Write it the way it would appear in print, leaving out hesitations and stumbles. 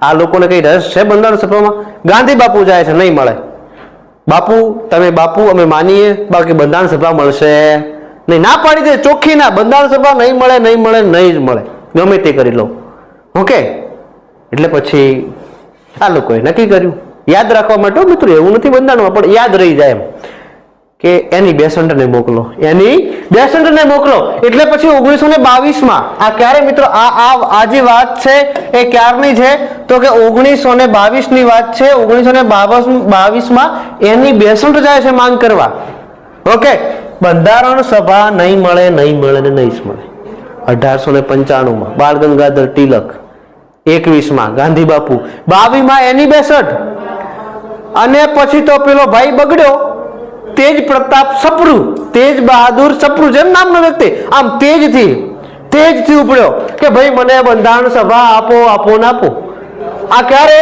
આ લોકોને કઈ રસ છે બંધારણ સભામાં? ગાંધી બાપુ જાય છે, નહીં મળે. બાપુ તમે બાપુ અમે માનીએ, બાકી બંધારણ સભા મળશે નહીં. ના પાડી દે ચોખ્ખી ના, બંધારણ સભા નહીં મળે, નહીં મળે, નહીં જ મળે, ગમે તે કરી લો. ઓકે, એટલે પછી આ લોકોએ નક્કી કર્યું, યાદ રાખવા માટે મિત્રો, એવું નથી બંધારણમાં, પણ યાદ રહી જાય એમ કે એની બેસન્ટને મોકલો, એની બેસન્ટને મોકલો. એટલે પછી 1922માં આ ક્યારે મિત્રો, આ જે વાત છે એ ક્યારની છે તો કે 1922 ની વાત છે. 1922માં એની બેસન્ટ જાય છે માંગ કરવા. ઓકે, બંધારણ સભા નહીં મળે, નહીં મળે ને નહીં જ મળે. 1895માં બાળ ગંગાધર તિલક, 21માં ગાંધી બાપુ, 22માં એની બેસન્ટ. અને પછી તો પેલો ભાઈ બગડ્યો તેજ પ્રતાપ સપ્રુ, તેજ બહાદુર સપ્રુ, જેમ નામનો વ્યક્તિ, આમ તેજથી ઉપડ્યો કે ભાઈ મને બંધારણ સભા આપો, આપો ને આપો. આ ક્યારે?